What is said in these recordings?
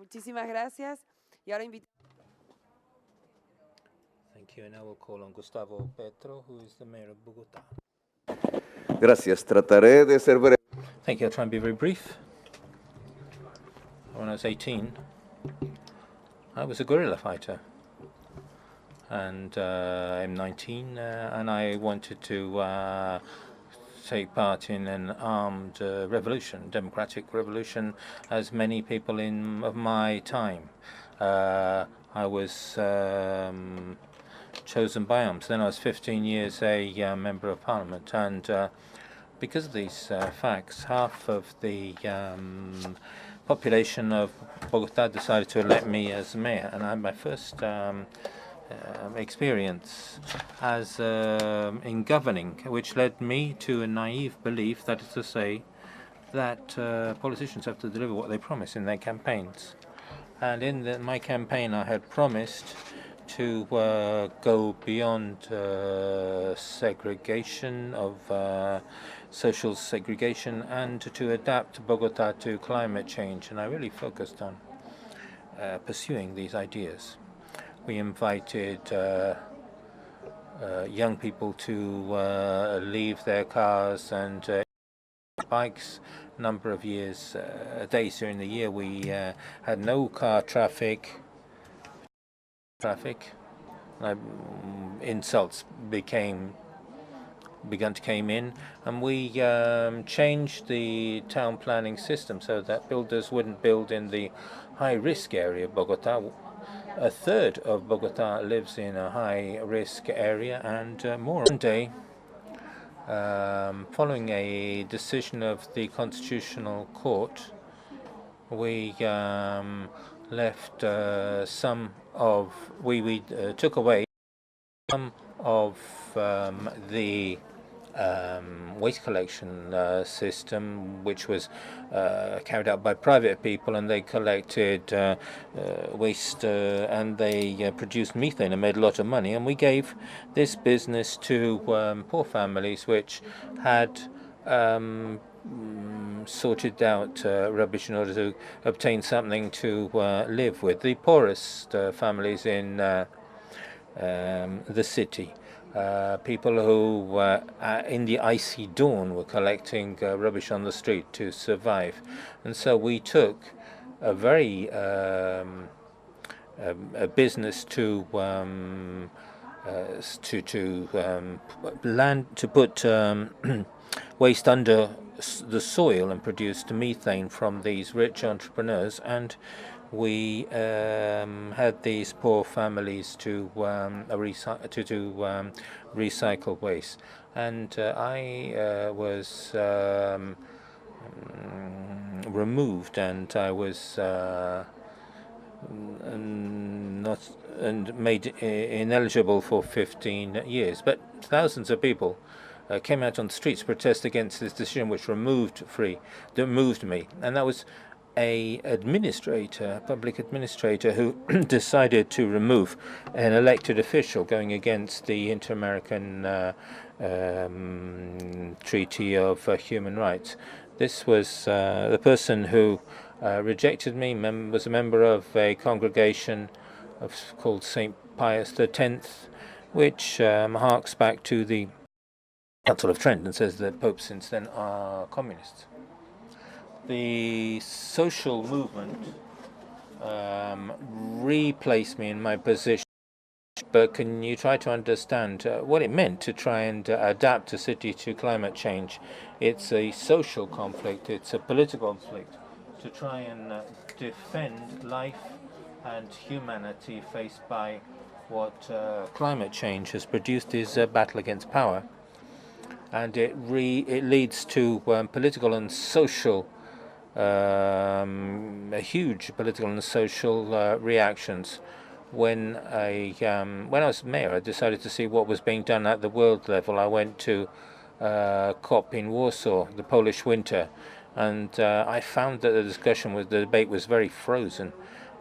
Muchísimas gracias. Y ahora invito. Thank you, and I will call on Gustavo Petro, who is the mayor of Bogota. Gracias. Trataré de ser breve. Thank you. I'll try and be very brief. When I was 18, I was a guerrilla fighter. And I'm 19, and I wanted to take part in an armed revolution, democratic revolution, as many people of my time. I was chosen by arms. Then I was 15 years a member of parliament, and because of these facts, half of the population of Bogota decided to elect me as mayor, and I had my first experience as in governing, which led me to a naive belief, that is to say, that politicians have to deliver what they promise in their campaigns. And in my campaign, I had promised to go beyond segregation of social segregation and to adapt Bogota to climate change. And I really focused on pursuing these ideas. We invited young people to leave their cars and bikes. A number of days during the year, we had no car traffic. Insults began to come in, and we changed the town planning system so that builders wouldn't build in the high-risk area of Bogota. A third of Bogota lives in a high-risk area, and more. One day, following a decision of the Constitutional Court, we left we took away some of the waste collection system, which was carried out by private people, and they collected waste and they produced methane and made a lot of money. And we gave this business to poor families which had sorted out rubbish in order to obtain something to live with. The poorest families in the city. People who, in the icy dawn, were collecting rubbish on the street to survive. And so we took a very a business to put waste under the soil and produced methane from these rich entrepreneurs, and we had these poor families to recycle waste, and I was removed, and I was made ineligible for 15 years. But thousands of people came out on the streets to protest against this decision, which removed me, and that was a public administrator, who decided to remove an elected official going against the Inter-American Treaty of Human Rights. This was the person who rejected me, was a member of a congregation called St. Pius X, which harks back to the Council of Trent and says that popes since then are communists. The social movement replaced me in my position, but can you try to understand what it meant to try and adapt a city to climate change? It's a social conflict, it's a political conflict, to try and defend life and humanity faced by what climate change has produced is a battle against power. And it leads to political and social huge political and social reactions. When I was mayor, I decided to see what was being done at the world level. I went to COP in Warsaw, the Polish winter, and I found that the debate was very frozen.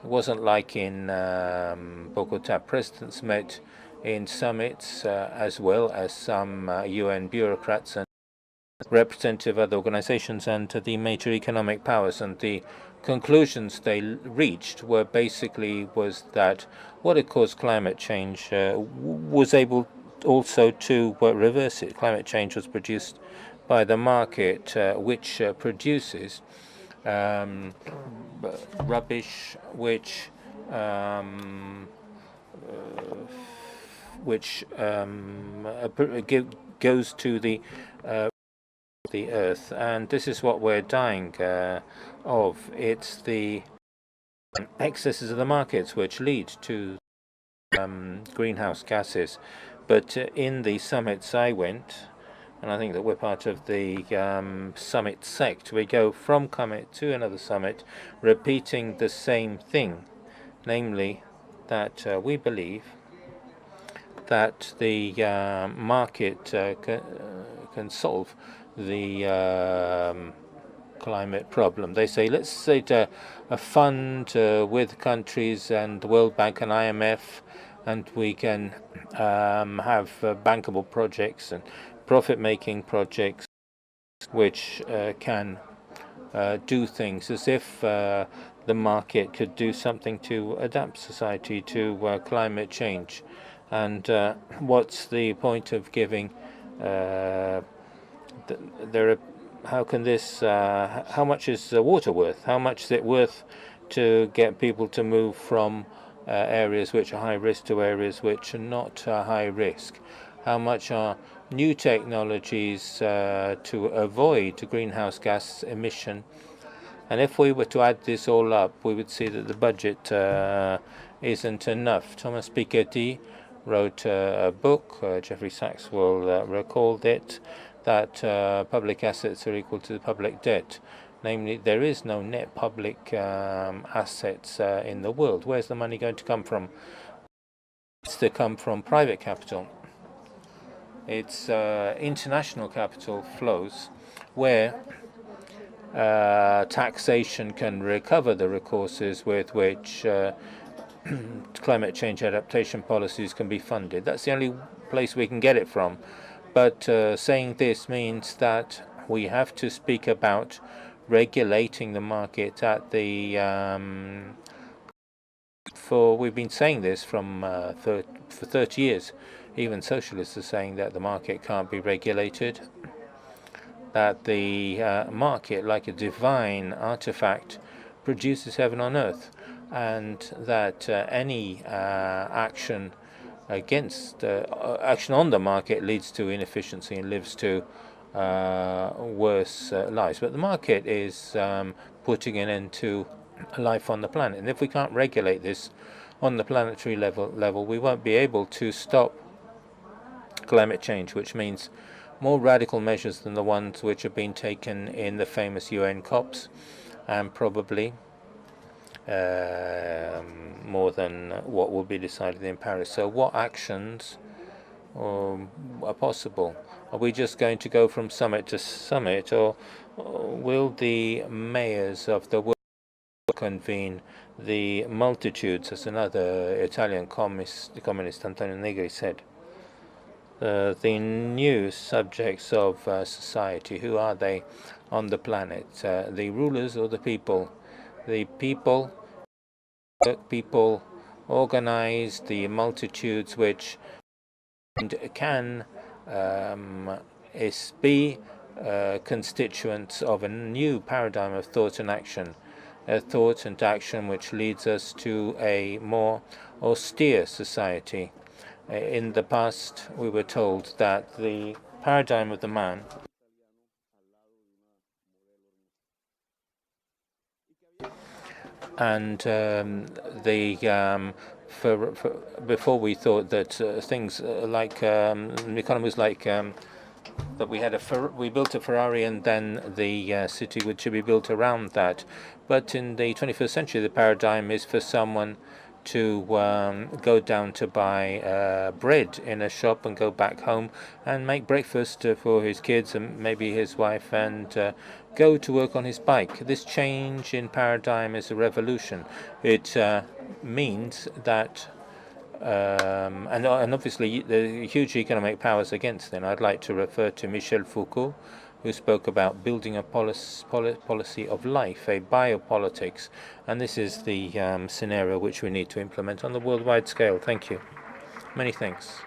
It wasn't like in Bogota. Presidents met in summits as well as some UN bureaucrats and representative of other organizations and the major economic powers, and the conclusions they reached were basically was that what had caused climate change was able also to reverse it. Climate change was produced by the market, which produces rubbish, um, which goes to the earth, and this is what we're dying of. It's the excesses of the markets which lead to greenhouse gases. But in the summits I went, and I think that we're part of the summit sect, we go from summit to another summit, repeating the same thing, namely that we believe that the market can solve the climate problem. They say, let's say a fund with countries and the World Bank and IMF, and we can have bankable projects and profit-making projects which can do things as if the market could do something to adapt society to climate change. And what's the point of giving how can this how much is water worth? How much is it worth to get people to move from areas which are high risk to areas which are not high risk? How much are new technologies to avoid greenhouse gas emission? And if we were to add this all up, we would see that the budget isn't enough. Thomas Piketty wrote a book, Jeffrey Sachs will recall it, that public assets are equal to the public debt. Namely, there is no net public assets in the world. Where's the money going to come from? It's to come from private capital. It's international capital flows where taxation can recover the recourses with which climate change adaptation policies can be funded. That's the only place we can get it from. But saying this means that we have to speak about regulating the market at the we've been saying this for 30 years. Even socialists are saying that the market can't be regulated, that the market, like a divine artifact, produces heaven on earth, and that any action against action on the market leads to inefficiency and leads to worse lives. But the market is putting an end to life on the planet, and if we can't regulate this on the planetary level, we won't be able to stop climate change, which means more radical measures than the ones which have been taken in the famous UN COPs, and probably more than what will be decided in Paris. So what actions are possible? Are we just going to go from summit to summit, or will the mayors of the world convene the multitudes, as another Italian communist Antonio Negri said? The new subjects of society, who are they on the planet? The rulers or the people? The people organize the multitudes which can be constituents of a new paradigm of thought and action, a thought and action which leads us to a more austere society. In the past, we were told that the paradigm of the man and before we thought that things like the economy was like that we built a Ferrari and then the city should be built around that. But in the 21st century, the paradigm is for someone to go down to buy bread in a shop and go back home and make breakfast for his kids and maybe his wife, and go to work on his bike. This change in paradigm is a revolution. It means that and obviously the huge economic powers against them. I'd like to refer to Michel Foucault, who spoke about building a policy of life, a biopolitics, and this is the scenario which we need to implement on the worldwide scale. Thank you. Many thanks.